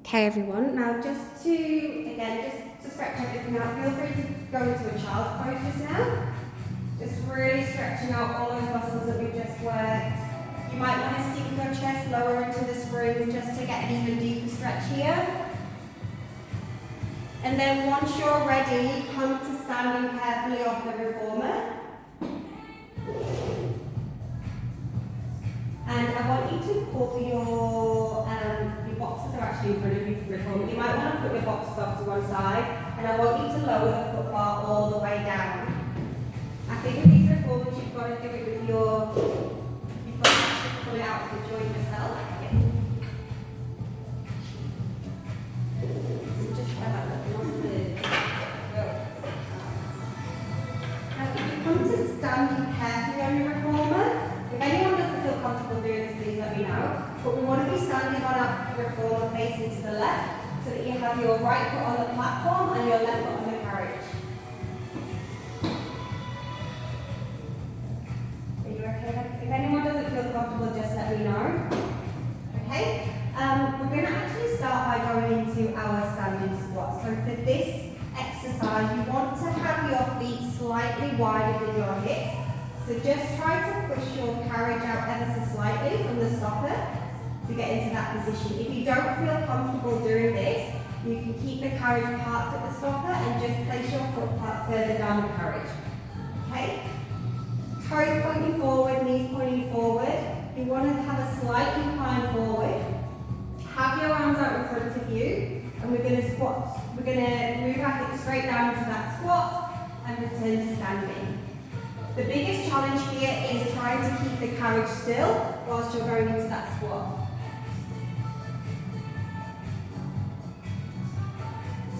Okay everyone, now just to stretch everything out, feel free to go into a child's pose just now. Just really stretching out all those muscles that we've just worked. You might want to sink your chest lower into the spring just to get an even deeper stretch here. And then once you're ready, come to standing carefully off the reformer. And I want you to pull your boxes are actually in front of you for reformer. You might want to put your boxes off to one side, and I want you to lower the foot bar all the way down. I think with these reformers, you've got to do it with you've got to actually pull it out of the joint yourself. Yeah. So just have a look on the Now, if you come to standing carefully on your reformer, if anyone doesn't feel comfortable doing this, please let me know. But we want to be standing on our reformer facing to the left, so that you have your right foot on the platform and your left foot on the carriage. Are you okay? If anyone doesn't feel comfortable, just let me know. Okay? We're going to actually start by going into our standing squat. So for this exercise, you want to have your feet slightly wider than your hips. So just try to push your carriage out ever so slightly from the stopper to get into that position. If you don't feel comfortable doing this, you can keep the carriage parked at the stopper and just place your foot part further down the carriage. Okay? Toes pointing forward, knees pointing forward. You want to have a slight incline forward. Have your arms out in front of you, and we're going to squat. We're going to move our hips straight down into that squat and return to standing. The biggest challenge here is trying to keep the carriage still whilst you're going into that squat.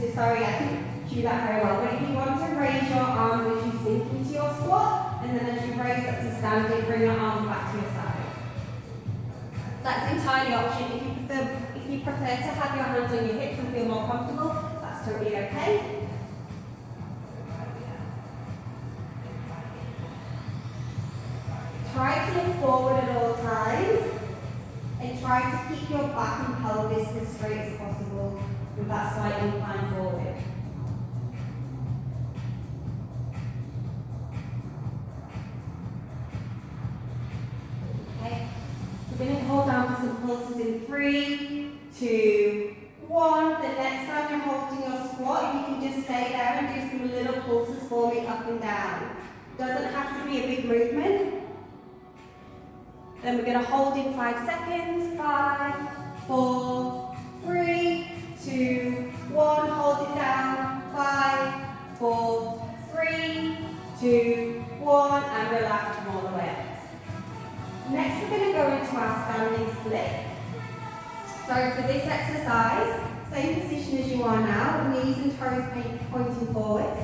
So sorry, I didn't do that very well, but if you want to raise your arms as you sink into your squat, and then as you raise up to standing, bring your arms back to your side. That's entirely optional. If you prefer to have your hands on your hips and feel more comfortable, that's totally okay. Try to look forward at all times, and try to keep your back and pelvis as straight as possible with that slight incline forward. Okay, we're going to hold down for some pulses in 3, 2, 1. The next time you're holding your squat, if you can just stay there and do some little pulses for me up and down. Doesn't have to be a big movement. Then we're going to hold in 5 seconds. 5, 4, 3, 2, 1. Hold it down. 5, 4, 3, 2, 1. And relax from all the way up. Next, we're going to go into our standing split. So for this exercise, same position as you are now, knees and toes pointing forwards.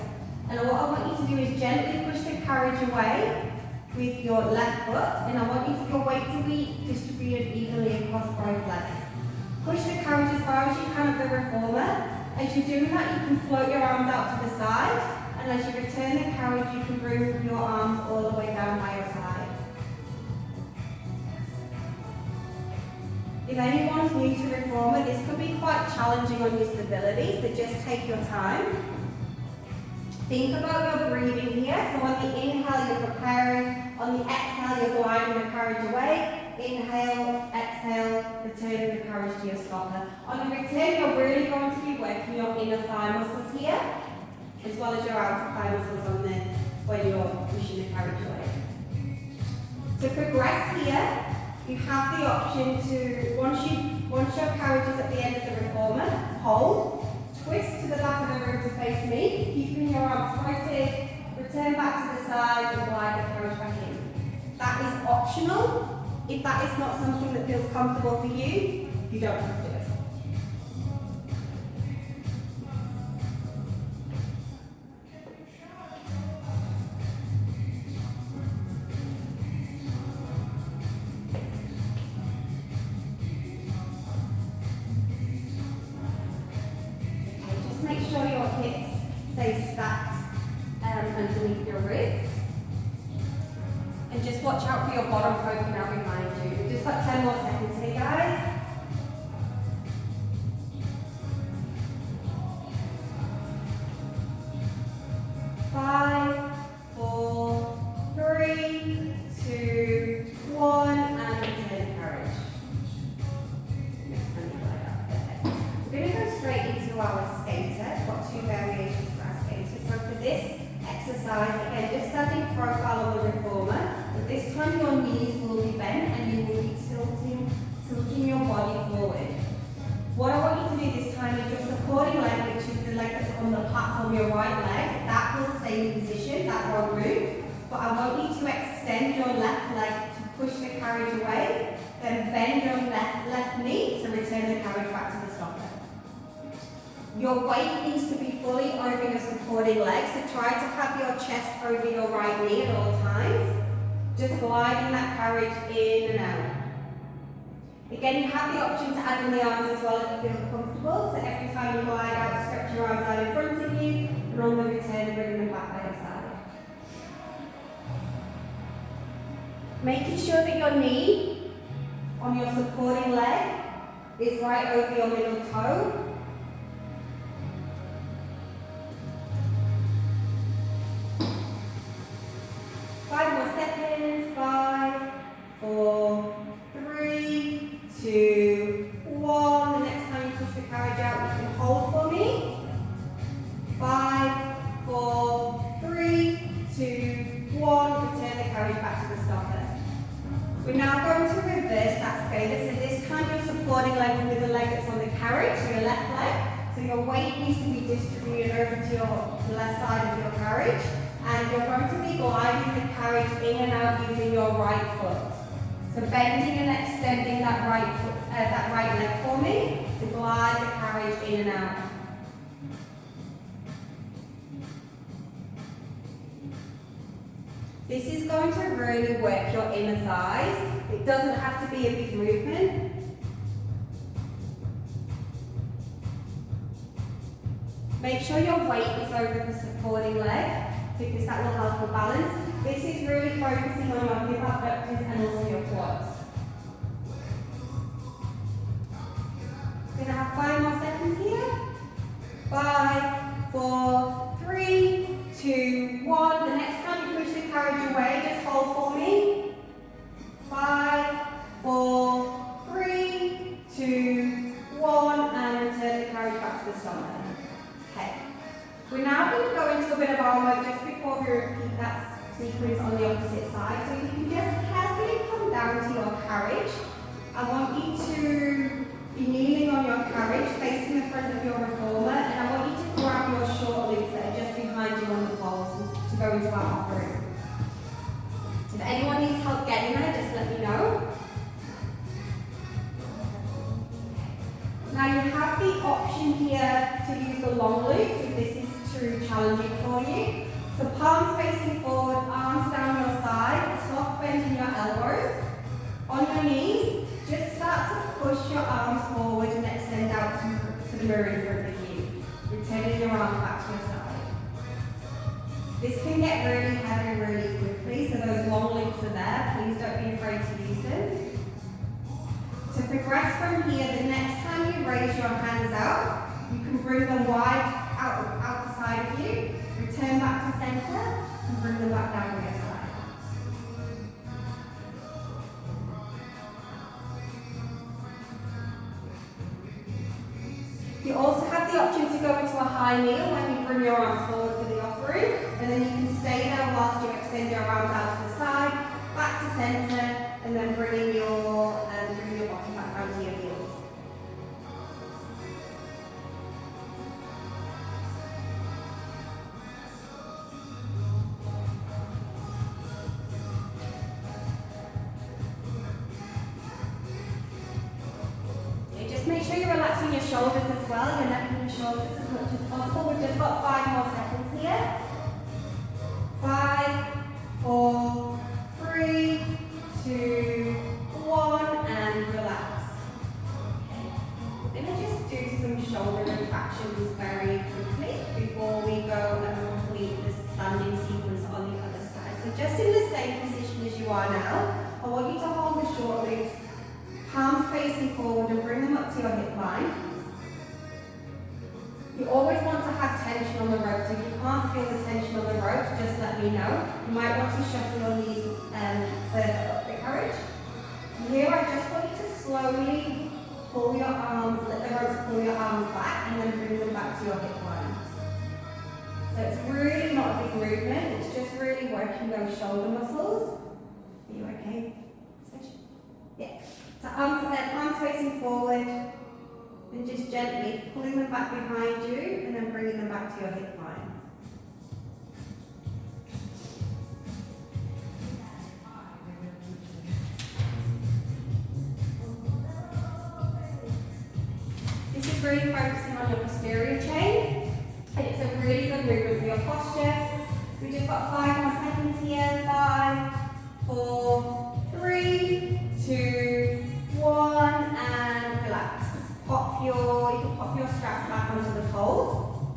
And what I want you to do is gently push the carriage away with your left foot, and I want your weight to be distributed evenly across both legs. Push the carriage as far as you can of the reformer. As you're doing that, you can float your arms out to the side, and as you return the carriage, you can bring your arms all the way down by your side. If anyone's new to reformer, this could be quite challenging on your stability, so just take your time. Think about your breathing here. So on the inhale, you're preparing. On the exhale, you're gliding the carriage away. Inhale, exhale, returning the carriage to your stopper. On the return, you're really going to be working your inner thigh muscles here, as well as your outer thigh muscles when you're pushing the carriage away. To progress here, you have the option to, once your carriage is at the end of the reformer, hold. Twist to the back of the room to face me, keeping your arms pointed, return back to the side and glide the carriage back in. That is optional. If that is not something that feels comfortable for you, you don't have to do it. Make sure your hips stay stacked underneath your ribs. And just watch out for your bottom poking out behind you. We've just got 10 more seconds here, guys. to our skater. We've got two variations for our skater. So for this exercise, again, just standing profile of the reformer, but this time your knees will be bent and you will be tilting your body forward. What I want you to do this time is your supporting leg, which is the leg that's on the platform, your right leg, that will stay in position, that won't move. But I want you to extend your left leg to push the carriage away, then bend your left knee to return the carriage back to the stopper. Your weight needs to be fully over your supporting leg, so try to have your chest over your right knee at all times. Just gliding that carriage in and out. Again, you have the option to add in the arms as well if you feel comfortable, so every time you glide out, stretch your arms out in front of you, and on the return, bring them back by your side. Making sure that your knee on your supporting leg is right over your middle toe. We're now going to reverse that skater. So this time you're supporting leg with the leg that's on the carriage, so your left leg. So your weight needs to be distributed over to the left side of your carriage. And you're going to be gliding the carriage in and out using your right foot. So bending and extending that right foot, that right leg for me to glide the carriage in and out. This is going to really work your inner thighs. It doesn't have to be a big movement. Make sure your weight is over the supporting leg because that will help your balance. This is really focusing on your hip abductors and also your quads. We're going to have 5 more seconds here. 5, 4, 3, 2, 1. The next time you push the carriage away, just hold for me. 5, 4, 3, 2, 1, and return the carriage back to the stomach. Okay. We're now going to go into a bit of arm work just before we repeat that sequence on the opposite side. So you can just carefully come down to your carriage. I want you to be kneeling on your carriage, facing the front of your reformer, and I want you to grab your short loops that are just behind you on the poles to go into our offering. If anyone needs help getting there, just let me know. Now you have the option here to use the long loops if this is too challenging for you. So palms facing forward, arms down your side, soft bend in your elbows. On your knees, just start to push your arms forward and extend out to the mirror in front of you. Returning your arms back to your side. This can get really heavy really quickly, so those long loops are there. Please don't be afraid to use them. To progress from here, the next time you raise your hands out, you can bring them wide out the side of you, return back to center, and bring them back down to your side. You also have the option to go into a high kneel when you bring your arms forward for the offering, and then you can stay there whilst you extend your arms out to the side, back to center, and then bringing your bottom back down to your heels. Just make sure you're relaxing your shoulders as well, your neck and your shoulders as much as possible. We've just got 5 more seconds here. 5, 4, 3, 2, 1, and relax. We're going to just do some shoulder contractions very quickly before we go and complete the standing sequence on the other side. So just in the same position as you are now, I want you to hold the short loops, palms facing forward, and bring them up to your hip line. You always want to have tension on the rope, so if you can't feel the tension on the rope, just let me know. You might want to shuffle your knees further up the carriage. Here I just want you to slowly pull your arms, let the ropes pull your arms back and then bring them back to your hip line. So it's really not a big movement, it's just really working those shoulder muscles. Are you okay? Yeah. So palms facing forward and just gently pulling them back behind you and then bringing them back to your hip line. This is really focusing on your posterior chain, and it's a really good movement for your posture. We've just got 5 more seconds here. 5, 4, 3, 2, 1, and relax. You can pop your straps back onto the toes.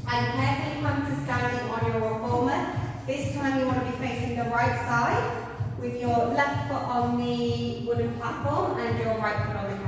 And carefully come to standing on your reformer. This time you want to be facing the right side with your left foot on the wooden platform and your right foot on the